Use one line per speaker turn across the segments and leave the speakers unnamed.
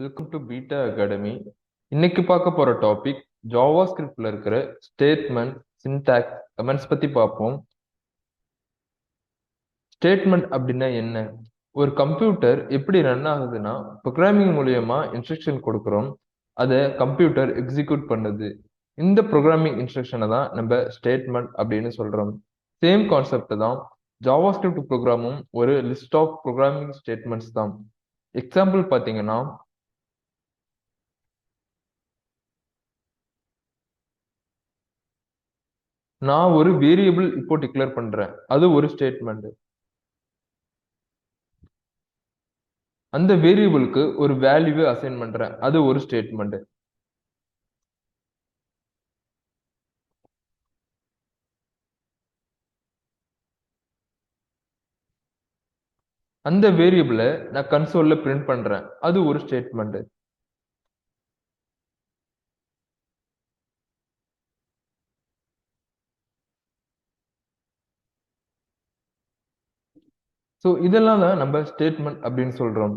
Welcome to beta academy. இன்னைக்கு பார்க்க போற டாபிக் ஜாவா ஸ்கிரிப்ட்ல இருக்கிற ஸ்டேட்மெண்ட், சின்டாக்ஸ், கமெண்ட்ஸ் பத்தி பார்ப்போம். ஸ்டேட்மெண்ட் அப்படின்னா என்ன? ஒரு கம்ப்யூட்டர் எப்படி ரன் ஆகுதுன்னா, ப்ரோக்ராமிங் மூலியமா இன்ஸ்ட்ரக்ஷன் கொடுக்குறோம், அதை கம்ப்யூட்டர் எக்ஸிக்யூட் பண்ணுது. இந்த ப்ரோக்ராமிங் இன்ஸ்ட்ரக்ஷனை தான் நம்ம ஸ்டேட்மெண்ட் அப்படின்னு சொல்றோம். சேம் கான்செப்ட் தான் ஜாவா ஸ்கிரிப்ட் ப்ரோக்ராமும் ஒரு லிஸ்ட் ஆஃப் ப்ரோக்ராமிங் ஸ்டேட்மெண்ட்ஸ் தான். எக்ஸாம்பிள் பார்த்தீங்கன்னா, நான் ஒரு வேரியபிள் இப்போ டிக்ளேர் பண்றேன், அது ஒரு ஸ்டேட்மெண்ட். அந்த வேரியபிளுக்கு ஒரு வேல்யூவை அசைன் பண்றேன், அது ஒரு ஸ்டேட்மெண்ட். அந்த வேரியபிளை நான் கன்சோல்ல பிரிண்ட் பண்றேன், அது ஒரு ஸ்டேட்மெண்ட். ஸோ இதெல்லாம் தான் நம்ம ஸ்டேட்மெண்ட் அப்படின்னு சொல்றோம்.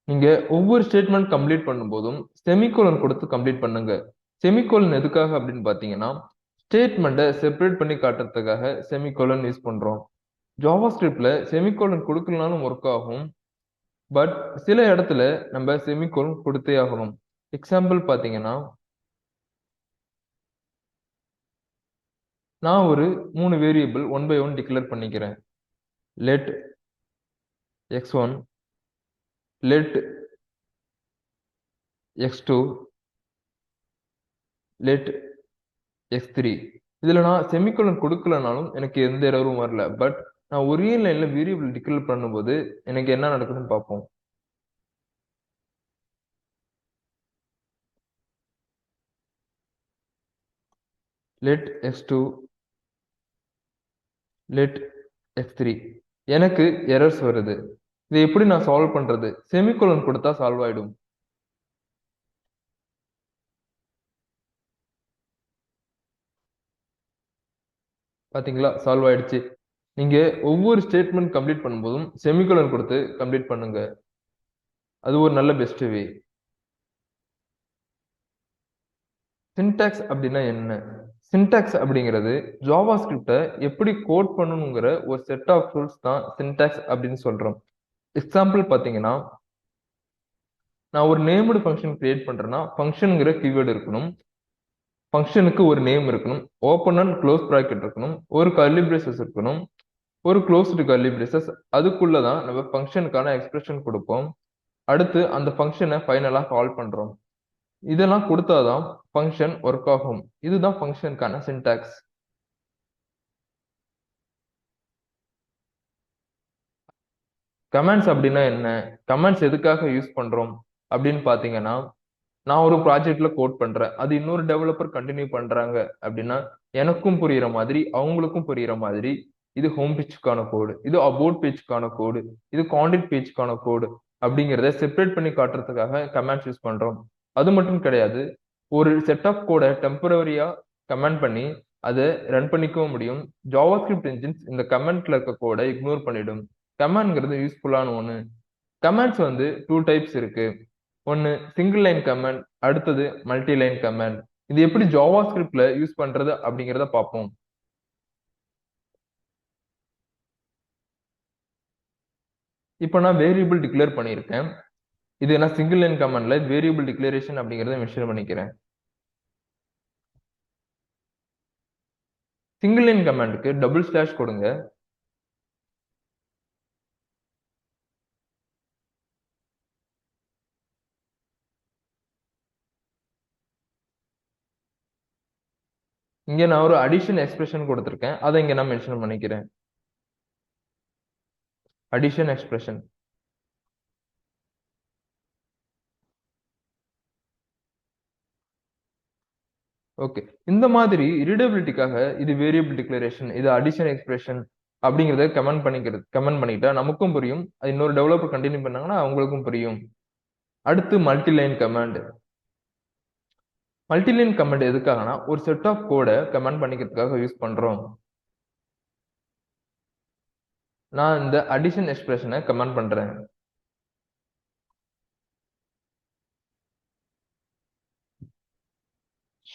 நீங்க ஒவ்வொரு ஸ்டேட்மெண்ட் கம்ப்ளீட் பண்ணும்போதும் செமிகோலன் கொடுத்து கம்ப்ளீட் பண்ணுங்க. செமிகோலன் எதுக்காக அப்படின்னு பாத்தீங்கன்னா, ஸ்டேட்மெண்ட்டை செப்பரேட் பண்ணி காட்டுறதுக்காக செமிகோலன் யூஸ் பண்றோம். ஜாவா ஸ்கிரிப்ட்ல செமிகோலன் கொடுக்கலனாலும் ஒர்க் ஆகும், பட் சில இடத்துல நம்ம செமிகோலன் கொடுத்தே ஆகணும். எக்ஸாம்பிள் பாத்தீங்கன்னா, நான் ஒரு 3 வேரியபிள் 1 by 1 டிக்ளேர் பண்ணிக்கிறேன். Let x1, let x2, let x3. இதுல நான் செமிகோலன் கொடுக்கலனாலும் எனக்கு எந்த எரரும் வரல, பட் நான் ஒரே லைன்ல வேரியபிள் டிக்ளேர் பண்ணும்போது எனக்கு என்ன நடக்குதுன்னு பார்ப்போம். லெட் x2, லெட் x3, எனக்கு எரர்ஸ் வருது. இதை எப்படி நான் சால்வ் பண்றது? செமிகோலன் கொடுத்தா சால்வ் ஆயிடும். பாத்தீங்களா, சால்வ் ஆயிடுச்சு. நீங்க ஒவ்வொரு ஸ்டேட்மெண்ட் கம்ப்ளீட் பண்ணும்போதும் செமிகோலன் கொடுத்து கம்ப்ளீட் பண்ணுங்க, அது ஒரு நல்ல பெஸ்ட் வே. சின்டாக்ஸ் அப்படின்னா என்ன? சின்டாக்ஸ் அப்படிங்கிறது ஜாவா ஸ்கிரிப்டை எப்படி கோட் பண்ணணுங்கிற ஒரு செட் ஆஃப் ரூல்ஸ் தான் சின்டாக்ஸ் அப்படின்னு சொல்றோம். எக்ஸாம்பிள் பாத்தீங்கன்னா, நான் ஒரு நேம்டு ஃபங்க்ஷன் கிரியேட் பண்றேன்னா ஃபங்க்ஷனுங்கிற கீவேர்டு இருக்கணும், ஃபங்க்ஷனுக்கு ஒரு நேம் இருக்கணும், ஓப்பன் அண்ட் க்ளோஸ் பிராக்கெட் இருக்கணும், ஒரு கர்லி பிரேசஸ் இருக்கணும், ஒரு க்ளோஸ்டு கர்லி பிரேசஸ். அதுக்குள்ளதான் நம்ம ஃபங்க்ஷனுக்கான எக்ஸ்பிரஷன் கொடுப்போம். அடுத்து அந்த ஃபங்க்ஷனை ஃபைனலா கால் பண்றோம். இதெல்லாம் கொடுத்தாதான் ஃபங்க்ஷன் ஒர்க் ஆகும். இதுதான் ஃபங்க்ஷனுக்கான சின்டாக்ஸ். கமெண்ட்ஸ் அப்படின்னா என்ன? கமெண்ட்ஸ் எதுக்காக யூஸ் பண்றோம் அப்படின்னு பாத்தீங்கன்னா, நான் ஒரு ப்ராஜெக்ட்ல கோட் பண்றேன், அது இன்னொரு டெவலப்பர் கண்டினியூ பண்றாங்க அப்படின்னா, எனக்கும் புரியுற மாதிரி அவங்களுக்கும் புரியுற மாதிரி, இது ஹோம் பேஜ்க்கான கோடு, இது அபவுட் பேஜ்க்கான கோடு, இது கான்டெக்ட் பேஜ்க்கான கோடு அப்படிங்கிறத செப்பரேட் பண்ணி காட்டுறதுக்காக கமெண்ட்ஸ் யூஸ் பண்றோம். அது மட்டும் கிடையாது, ஒரு செட் ஆஃப் கோடை டெம்பரவரியா கமெண்ட் பண்ணி அதை ரன் பண்ணிக்கவும் முடியும். ஜாவாஸ்கிரிப்ட் என்ஜின்ஸ் இந்த கமெண்ட்ல இருக்க கோடை இக்னோர் பண்ணிடும். கமெண்ட்ங்கிறது யூஸ்ஃபுல்லான ஒண்ணு. கமெண்ட்ஸ் வந்து 2 டைப்ஸ் இருக்கு. ஒன்னு சிங்கிள் லைன் கமெண்ட், அடுத்தது மல்டி லைன் கமெண்ட். இது எப்படி ஜாவா ஸ்கிரிப்ட்ல யூஸ் பண்றது அப்படிங்கறத பார்ப்போம். இப்போ நான் வேரியபிள் டிக்ளேர் பண்ணியிருக்கேன். இது நான் சிங்கிள் லைன் கமெண்ட்ல வேரியபிள் டிக்ளரேஷன் அப்படிங்கறத மென்ஷன் பண்ணிக்கிறேன். சிங்கிள் லைன் கமெண்ட்க்கு டபுள் ஸ்லாஷ் கொடுங்க. இங்க நான் ஒரு அடிஷன் எக்ஸ்பிரஷன் கொடுத்திருக்கேன், அதை இங்க நான் மென்ஷன் பண்ணிக்கிறேன். Addition expression. ஓகே, இந்த மாதிரி ரீடபிலிட்டிக்காக இது வேரியபிள் டிக்ளரேஷன், இது அடிஷன் எக்ஸ்பிரஷன் அப்படிங்கறத கமெண்ட் பண்ணிட்டா நமக்கும் புரியும், அது இன்னொரு டெவலப்பர் கண்டினியூ பண்ணாங்கன்னா அவங்களுக்கும் புரியும். அடுத்து மல்டிலைன் கமாண்ட். மல்டிலைன் கமாண்ட் எதுக்காகனா, ஒரு செட் ஆஃப் கோடை கமெண்ட் பண்ணிக்கிறதுக்காக யூஸ் பண்றோம். நான் இந்த அடிஷன் எக்ஸ்பிரஷனை கமெண்ட் பண்றேன்.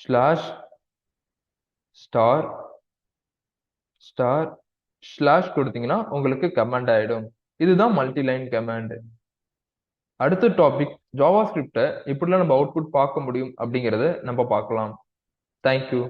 ஸ்லாஷ் ஸ்டார் ஸ்டார் ஸ்லாஷ் கொடுத்தீங்கன்னா உங்களுக்கு கமாண்ட் ஆயிடும். இதுதான் மல்டி லைன் கமாண்ட். அடுத்த டாபிக் ஜாவா ஸ்கிரிப்டை எப்படிலாம் நம்ம அவுட்புட் பார்க்க முடியும் அப்படிங்கறத நம்ம பார்க்கலாம். தேங்க்யூ.